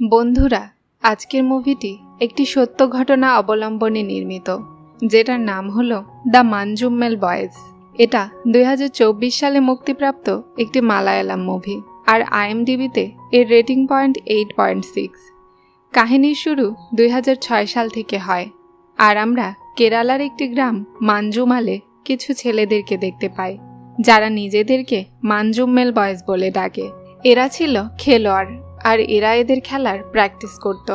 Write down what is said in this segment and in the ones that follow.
বন্ধুরা, আজকের মুভিটি একটি সত্য ঘটনা অবলম্বনে নির্মিত, যেটার নাম হলো দ্য মানজুম্মেল বয়েজ। এটা 2024 সালে মুক্তিপ্রাপ্ত একটি মালায়ালাম মুভি, আর IMDb-তে এর রেটিং পয়েন্ট 8.6। কাহিনীর শুরু 2006 সাল থেকে হয়, আর আমরা কেরালার একটি গ্রাম মানজুমালে কিছু ছেলেদেরকে দেখতে পাই, যারা নিজেদেরকে মানজুম্মেল বয়েজ বলে ডাকে। এরা ছিল খেলোয়াড়, আর এরা এদের খেলার প্র্যাকটিস করত।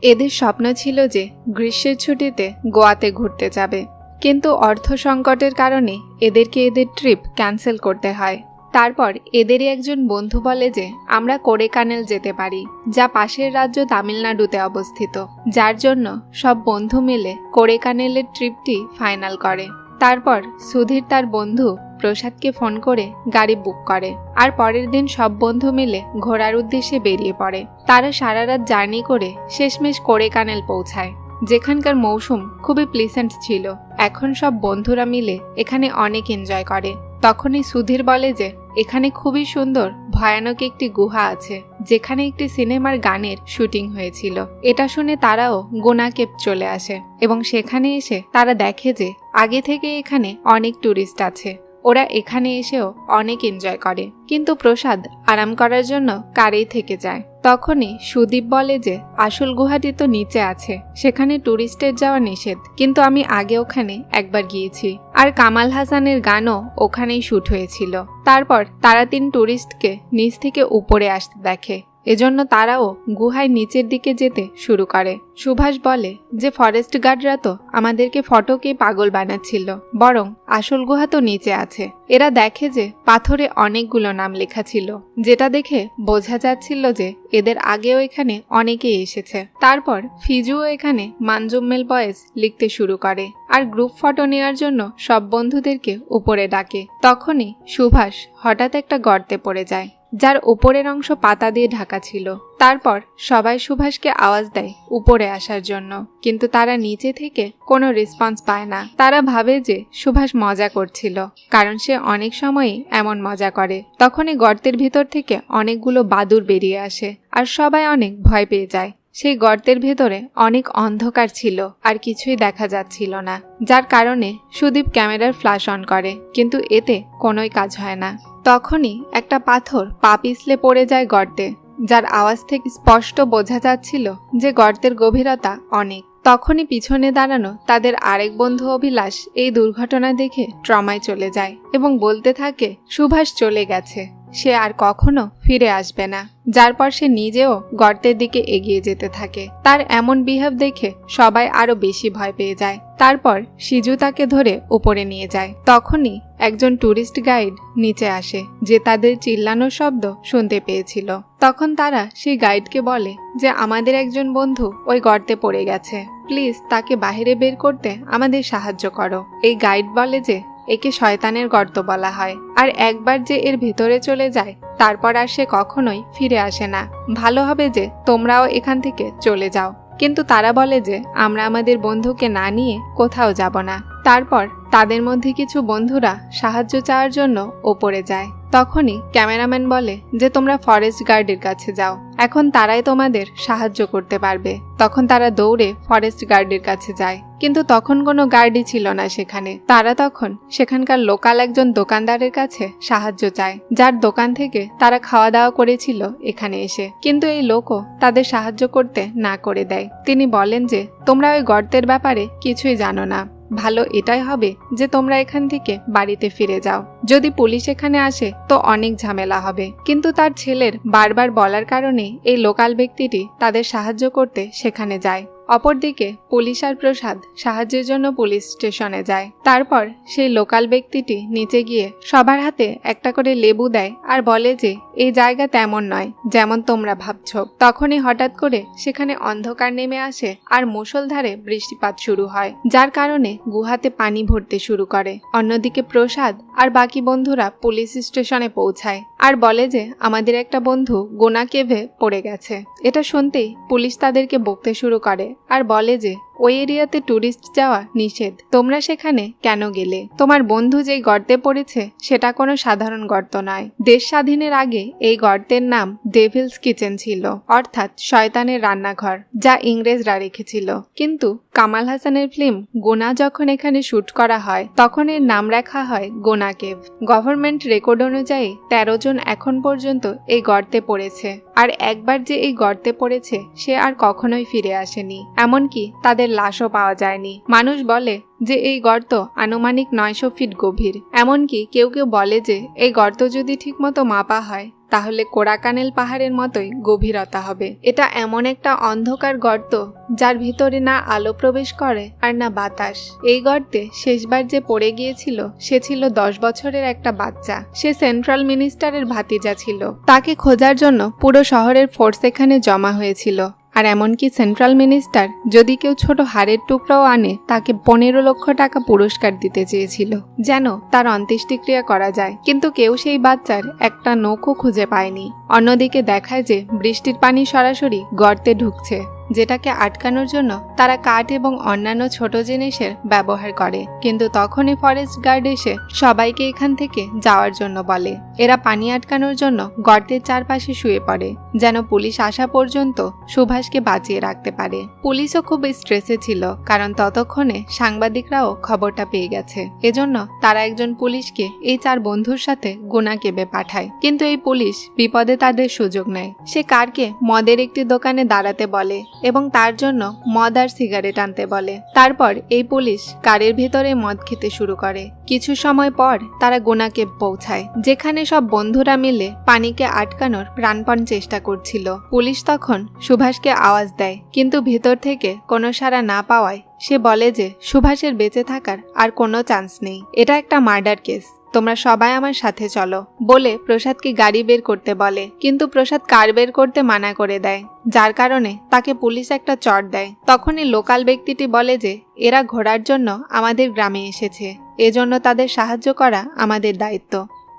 এদের স্বপ্ন ছিল যে গ্রীষ্মের ছুটিতে গোয়াতে ঘুরতে যাবে, কিন্তু অর্থ সংকটের কারণে এদেরকে এদের ট্রিপ ক্যান্সেল করতে হয়। তারপর এদেরই একজন বন্ধু বলে যে আমরা কোড়েকানেল যেতে পারি, যা পাশের রাজ্য তামিলনাড়ুতে অবস্থিত, যার জন্য সব বন্ধু মিলে কোড়েকানেলের ট্রিপটি ফাইনাল করে। তারপর সুধীর তার বন্ধু প্রসাদকে ফোন করে গাড়ি বুক করে, আর পরের দিন সব বন্ধু মিলে ঘোরার উদ্দেশ্যে বেরিয়ে পড়ে। তারা সারা রাত জার্নি করে শেষমেশ কোড়েকানেল পৌঁছায়, যেখানকার মৌসুম খুবই প্লিসেন্ট ছিল। এখন সব বন্ধুরা মিলে এখানে অনেক এনজয় করে। তখনই সুধীর বলে যে এখানে খুবই সুন্দর ভয়ানক একটি গুহা আছে, যেখানে একটি সিনেমার গানের শুটিং হয়েছিল। এটা শুনে তারাও গোনা কেভ চলে আসে, এবং সেখানে এসে তারা দেখে যে আগে থেকে এখানে অনেক ট্যুরিস্ট আছে। ওরা এখানে এসেও অনেক এনজয় করে, কিন্তু প্রসাদ আরাম করার জন্য কারেই থেকে যায়। তখনই সুদীপ বলে যে আসল গুহাটি তো নিচে আছে, সেখানে ট্যুরিস্টের যাওয়া নিষেধ, কিন্তু আমি আগে ওখানে একবার গিয়েছি, আর কামাল হাসানের গানও ওখানেই শুট হয়েছিল। তারপর তারা 3 ট্যুরিস্টকে নিচ থেকে উপরে আসতে দেখে, এজন্য তারাও গুহায় নিচের দিকে যেতে শুরু করে। সুভাষ বলে যে ফরেস্ট গার্ডরা তো আমাদেরকে ফটোকে পাগল বানাচ্ছিল, বরং আসল গুহা তো নিচে আছে। এরা দেখে যে পাথরে অনেকগুলো নাম লেখা ছিল, যেটা দেখে বোঝা যাচ্ছিল যে এদের আগেও এখানে অনেকেই এসেছে। তারপর ফিজুও এখানে মানজুম্মেল বয়েজ লিখতে শুরু করে, আর গ্রুপ ফটো নেওয়ার জন্য সব বন্ধুদেরকে উপরে ডাকে। তখনই সুভাষ হঠাৎ একটা গর্তে পড়ে যায়, যার উপরের অংশ পাতা দিয়ে ঢাকা ছিল। তারপর সবাই সুভাষকে আওয়াজ দেয় উপরে আসার জন্য, কিন্তু তারা নিচে থেকে কোনো রেসপন্স পায় না। তারা ভাবে যে সুভাষ মজা করছিল, কারণ সে অনেক সময়ই এমন মজা করে। তখনই গর্তের ভিতর থেকে অনেকগুলো বাদুড় বেরিয়ে আসে, আর সবাই অনেক ভয় পেয়ে যায়। সেই গর্তের ভেতরে অনেক অন্ধকার ছিল, আর কিছুই দেখা যাচ্ছিল না, যার কারণে সুদীপ ক্যামেরার ফ্ল্যাশ অন করে, কিন্তু এতে কোনোই কাজ হয় না। তখনই একটা পাথর পা পিছলে পড়ে যায় গর্তে, যার আওয়াজ থেকে স্পষ্ট বোঝা যাচ্ছিল যে গর্তের গভীরতা অনেক। তখনই পিছনে দাঁড়ানো তাদের আরেক বন্ধু অভিলাষ এই দুর্ঘটনা দেখে ট্রমায় চলে যায়, এবং বলতে থাকে সুভাষ চলে গেছে, সে আর কখনো ফিরে আসবে না। যার পর সে নিজেও গর্তের দিকে এগিয়ে যেতে থাকে। তার এমন বিহেভ দেখে সবাই আরো বেশি ভয় পেয়ে যায়। তারপর সিজু তাকে ধরে উপরে নিয়ে যায়। তখনই একজন ট্যুরিস্ট গাইড নিচে আসে, যে তাদের চিল্লানোর শব্দ শুনতে পেয়েছিল। তখন তারা সেই গাইডকে বলে যে আমাদের একজন বন্ধু ওই গর্তে পড়ে গেছে, প্লিজ তাকে বাইরে বের করতে আমাদের সাহায্য করো। এই গাইড বলে যে একে শয়তানের গর্ত বলা হয়, আর একবার যে এর ভিতরে চলে যায় তারপর আর সে কখনোই ফিরে আসে না। ভালো হবে যে তোমরাও এখান থেকে চলে যাও। কিন্তু তারা বলে যে আমরা আমাদের বন্ধুকে না নিয়ে কোথাও যাব না। তারপর তাদের মধ্যে কিছু বন্ধুরা সাহায্য চাওয়ার জন্য ওপরে যায়। তখনই ক্যামেরাম্যান বলে যে তোমরা ফরেস্ট গার্ডের কাছে যাও, এখন তারাই তোমাদের সাহায্য করতে পারবে। তখন তারা দৌড়ে ফরেস্ট গার্ডের কাছে যায়, কিন্তু তখন কোনো গার্ডই ছিল না সেখানে। তারা তখন সেখানকার লোকাল একজন দোকানদারের কাছে সাহায্য চায়, যার দোকান থেকে তারা খাওয়া দাওয়া করেছিল এখানে এসে। কিন্তু এই লোকও তাদের সাহায্য করতে না করে দেয়। তিনি বলেন যে তোমরা ওই গর্তের ব্যাপারে কিছুই জানো না, ভালো এটাই হবে যে তোমরা এখান থেকে বাড়িতে ফিরে যাও। যদি পুলিশ এখানে আসে তো অনেক ঝামেলা হবে। কিন্তু তার ছেলের বারবার বলার কারণে এই লোকাল ব্যক্তিটি তাদের সাহায্য করতে সেখানে যায়। অপরদিকে পুলিশ আর প্রসাদ সাহায্যের জন্য পুলিশ স্টেশনে যায়। তারপর সেই লোকাল ব্যক্তিটি নিচে গিয়ে সবার হাতে একটা করে লেবু দেয়, আর বলে যে এই জায়গা তেমন নয় যেমন তোমরা ভাবছো। তখনই হঠাৎ করে সেখানে অন্ধকার নেমে আসে, আর মুষলধারে বৃষ্টিপাত শুরু হয়, যার কারণে গুহাতে পানি ভরতে শুরু করে। অন্যদিকে প্রসাদ আর বাকি বন্ধুরা পুলিশ স্টেশনে পৌঁছায়, আর বলে যে আমাদের একটা বন্ধু গোনা কেভে পড়ে গেছে। এটা শুনতেই পুলিশ তাদেরকে বকতে শুরু করে, আর বলে যে ওই এরিয়াতে ট্যুরিস্ট যাওয়া নিষেধ। তোমরা সেখানে কেন গেলে? তোমার বন্ধু যেই গর্তে পড়েছে সেটা কোনো সাধারণ গর্ত নয়। দেশ স্বাধীনের আগে এই গর্তের নাম ডেভিলস কিচেন ছিল, অর্থাৎ শয়তানের রান্নাঘর, যা ইংরেজরা রেখেছিল। কিন্তু কামাল হাসানের ফিল্ম গুনা যখন এখানে শুট করা হয় তখন এর নাম রাখা হয় গুনা কেভ। গভর্নমেন্ট রেকর্ড অনুযায়ী 13 জন এখন পর্যন্ত এই গর্তে পড়েছে। আর একবার যে এই গর্তে পড়েছে সে আর কখনোই ফিরে আসেনি, এমনকি তাদের লাশও পাওয়া যায়নি। মানুষ বলে যে এই গর্ত আনুমানিক 900 ফিট গভীর। এমনকি কেউ কেউ বলে যে এই গর্ত যদি ঠিকমতো মাপা হয় তাহলে কোরাকানেল পাহাড়ের মতোই গভীরতা হবে। এটা এমন একটা অন্ধকার গর্ত যার ভিতরে না আলো প্রবেশ করে আর না বাতাস। এই গর্তে শেষবার যে পড়ে গিয়েছিল সে ছিল 10 বছরের একটা বাচ্চা। সে সেন্ট্রাল মিনিস্টারের ভাতিজা ছিল। তাকে খোঁজার জন্য পুরো শহরের ফোর্স এখানে জমা হয়েছিল। আর এমনকি সেন্ট্রাল মিনিস্টার যদি কেউ ছোট হাড়ের টুকরাও আনে তাকে 15 লক্ষ টাকা পুরস্কার দিতে চেয়েছিল যেন তার অন্ত্যেষ্টিক্রিয়া করা যায়। কিন্তু কেউ সেই বাচ্চার একটা নখও খুঁজে পায়নি। অন্যদিকে দেখায় যে বৃষ্টির পানি সরাসরি গর্তে ঢুকছে, যেটাকে আটকানোর জন্য তারা কাঠ এবং অন্যান্য ছোট জিনিসের ব্যবহার করে। কিন্তু তখনই ফরেস্ট গার্ড এসে সবাইকে এখান থেকে যাওয়ার জন্য বলে। এরা পানি আটকানোর জন্য গর্তের চারপাশে শুয়ে পড়ে যেন পুলিশ আসা পর্যন্ত সুভাষকে বাঁচিয়ে রাখতে পারে। পুলিশও খুব স্ট্রেসে ছিল, কারণ ততক্ষণে সাংবাদিকরাও খবরটা পেয়ে গেছে। এজন্য তারা একজন পুলিশকে এই 4 বন্ধুর সাথে গুনা কেবে পাঠায়। কিন্তু এই পুলিশ বিপদে তাদের সুযোগ নেয়। সে কারকে মদের একটি দোকানে দাঁড়াতে বলে এবং তার জন্য মদ আর সিগারেট আনতে বলে। তারপর এই পুলিশ কারের ভিতরে মদ খেতে শুরু করে। কিছু সময় পর তারা গুনা কেভ পৌঁছায়, যেখানে সব বন্ধুরা মিলে পানিকে আটকানোর প্রাণপণ চেষ্টা করছিল। পুলিশ তখন সুভাষকে আওয়াজ দেয়, কিন্তু ভিতর থেকে কোনো সাড়া না পাওয়ায় সে বলে যে সুভাষের বেঁচে থাকার আর কোনো চান্স নেই। এটা একটা মার্ডার কেস, তোমরা সবাই আমার সাথে চলো বলে প্রসাদকে গাড়ি বের করতে বলে। কিন্তু প্রসাদ কার বের করতে মানা করে দেয়, যার কারণে তাকে পুলিশ একটা চড় দেয়। তখনই লোকাল ব্যক্তিটি বলে যে এরা ঘোরার জন্য আমাদের গ্রামে এসেছে, এজন্য তাদের সাহায্য করা আমাদের দায়িত্ব।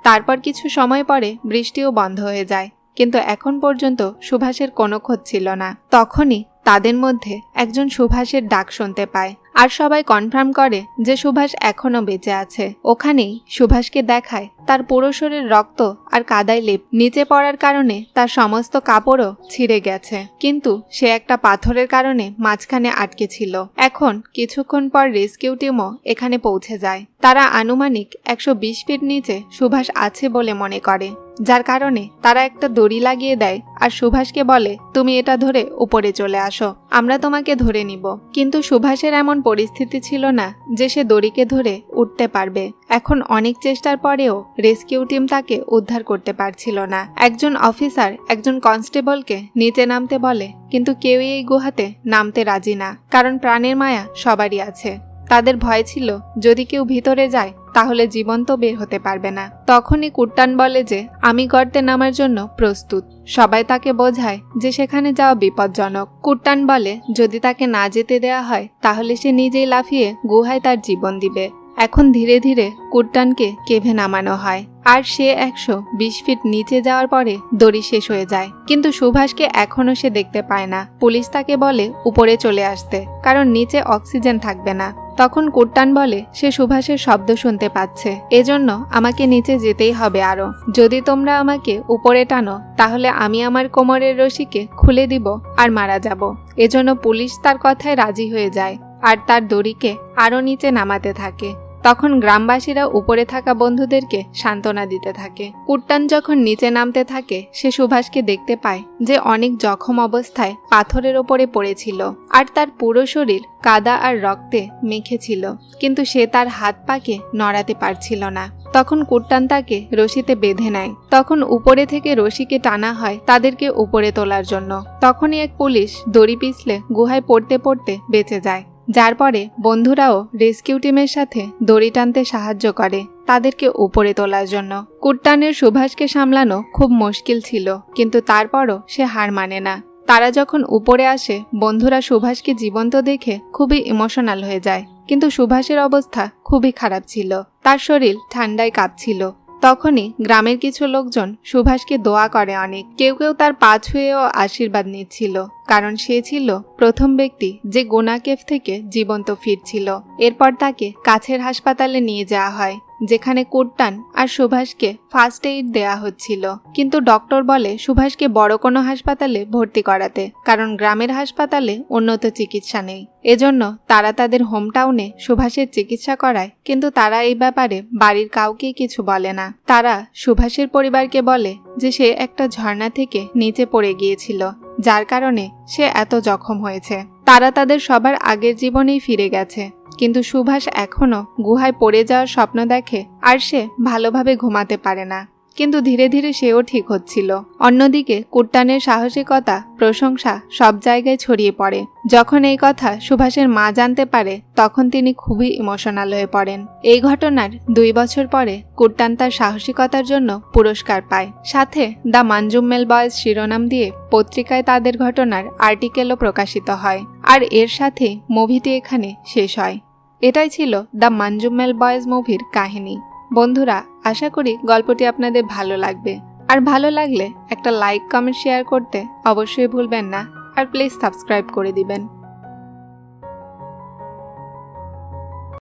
তারপর কিছু সময় পরে বৃষ্টিও বন্ধ হয়ে যায়, কিন্তু এখন পর্যন্ত সুভাষের কোনো খোঁজ ছিল না। তখনই তাদের মধ্যে একজন সুভাষের ডাক শুনতে পায় আর সবাই কনফার্ম করে যে সুভাষ এখনো বেঁচে আছে। ওখানেই সুভাষকে দেখায় তার পুরো শরীর রক্ত আর কাদায় লেপ, নিচে পড়ার কারণে তার সমস্ত কাপড়ও ছিঁড়ে গেছে, কিন্তু সে একটা পাথরের কারণে মাঝখানে আটকে ছিল। এখন কিছুক্ষণ পর রেস্কিউ টিমও এখানে পৌঁছে যায়। তারা আনুমানিক 120 ফিট নিচে সুভাষ আছে বলে মনে করে, যার কারণে তারা একটা দড়ি লাগিয়ে দেয় আর সুভাষকে বলে তুমি এটা ধরে উপরে চলে আসো, আমরা তোমাকে ধরে নিব। কিন্তু সুভাষের এমন পরিস্থিতি ছিল না যে সে দড়িকে ধরে উঠতে পারবে। এখন অনেক চেষ্টার পরেও রেস্কিউ টিম তাকে উদ্ধার করতে পারছিল না। একজন অফিসার একজন কনস্টেবলকে নিচে নামতে বলে, কিন্তু কেউই এই গুহাতে নামতে রাজি না, কারণ প্রাণের মায়া সবারই আছে। তাদের ভয় ছিল যদি কেউ ভিতরে যায় তাহলে জীবন্ত বের হতে পারবে না। তখনই কুট্টান বলে যে আমি গর্তে নামার জন্য প্রস্তুত। সবাই তাকে বোঝায় যে সেখানে যাওয়া বিপজ্জনক। কুট্টান বলে যদি তাকে না যেতে দেওয়া হয় তাহলে সে নিজেই লাফিয়ে গুহায় তার জীবন দিবে। এখন ধীরে ধীরে কুট্টানকে কেভে নামানো হয় আর সে 120 ফিট নিচে যাওয়ার পরে দড়ি শেষ হয়ে যায়। কিন্তু সুভাষকে এখনো সে দেখতে পায় না। পুলিশ তাকে বলে উপরে চলে আসতে, কারণ নিচে অক্সিজেন থাকবে না। তখন কুট্টান বলে সে সুভাষের শব্দ শুনতে পাচ্ছে, এজন্য আমাকে নিচে যেতেই হবে আরো। যদি তোমরা আমাকে উপরে টানো তাহলে আমি আমার কোমরের রশিকে খুলে দিব আর মারা যাব। এজন্য পুলিশ তার কথায় রাজি হয়ে যায় আর তার দড়িকে আরো নিচে নামাতে থাকে। তখন গ্রামবাসীরা উপরে থাকা বন্ধুদেরকে সান্ত্বনা দিতে থাকে। কুট্টান যখন নিচে নামতে থাকে সে সুভাষকে দেখতে পায় যে অনেক জখম অবস্থায় পাথরের ওপরে পড়েছিল আর তার পুরো শরীর কাদা আর রক্তে মেখে ছিল, কিন্তু সে তার হাত পাকে নড়াতে পারছিল না। তখন কুট্টান তাকে রশিতে বেঁধে নেয়। তখন উপরে থেকে রশিকে টানা হয় তাদেরকে উপরে তোলার জন্য। তখনই এক পুলিশ দড়ি পিছলে গুহায় পড়তে পড়তে বেঁচে যায়, যার পরে বন্ধুরাও রেস্কিউ টিমের সাথে দড়ি টানতে সাহায্য করে তাদেরকে উপরে তোলার জন্য। কুট্টানের সুভাষকে সামলানো খুব মুশকিল ছিল, কিন্তু তারপরও সে হার মানে না। তারা যখন উপরে আসে বন্ধুরা সুভাষকে জীবন্ত দেখে খুবই ইমোশনাল হয়ে যায়, কিন্তু সুভাষের অবস্থা খুবই খারাপ ছিল। তার শরীর ঠান্ডায় কাঁপছিল। তখনই গ্রামের কিছু লোকজন সুভাষকে দোয়া করে অনেক। কেউ কেউ তার পা ছুঁয়েও আশীর্বাদ নিচ্ছিল, কারণ সে ছিল প্রথম ব্যক্তি যে গোনা কেভ থেকে জীবন্ত ফিরছিল। এরপর তাকে কাছের হাসপাতালে নিয়ে যাওয়া হয়, যেখানে কুট্টান আর সুভাষকে ফার্স্ট এইড দেয়া হচ্ছিল। কিন্তু ডক্টর বলে সুভাষকে বড় কোনো হাসপাতালে ভর্তি করাতে, কারণ গ্রামের হাসপাতালে উন্নত চিকিৎসা নেই। এজন্য তারা তাদের হোম টাউনে সুভাষের চিকিৎসা করায়, কিন্তু তারা এই ব্যাপারে বাড়ির কাউকেই কিছু বলে না। তারা সুভাষের পরিবারকে বলে যে সে একটা ঝর্ণা থেকে নিচে পড়ে গিয়েছিল, যার কারণে সে এত জখম হয়েছে। তারা তাদের সবার আগের জীবনেই ফিরে গেছে, কিন্তু সুভাষ এখনো গুহায় পড়ে যাওয়ার স্বপ্ন দেখে আর সে ভালোভাবে ঘুমাতে পারে না। কিন্তু ধীরে ধীরে সেও ঠিক হচ্ছিল। অন্যদিকে কুট্টানের সাহসিকতা, প্রশংসা সব জায়গায় ছড়িয়ে পড়ে। যখন এই কথা সুভাষের মা জানতে পারে, তখন তিনি খুবই ইমোশনাল হয়ে পড়েন। এই ঘটনার 2 বছর পরে কুট্টান তার সাহসিকতার জন্য পুরস্কার পায়। সাথে দ্য মানজুম্মেল বয়েজ শিরোনাম দিয়ে পত্রিকায় তাদের ঘটনার আর্টিকেলও প্রকাশিত হয়। আর এর সাথে মুভিটি এখানে শেষ হয়। এটাই ছিল দ্য মানজুম্মেল বয়েজ মুভির কাহিনী। বন্ধুরা, আশা করি গল্পটি আপনাদের ভালো লাগবে। আর ভালো লাগলে একটা লাইক, কমেন্ট, শেয়ার করতে অবশ্যই ভুলবেন না। আর প্লিজ সাবস্ক্রাইব করে দিবেন।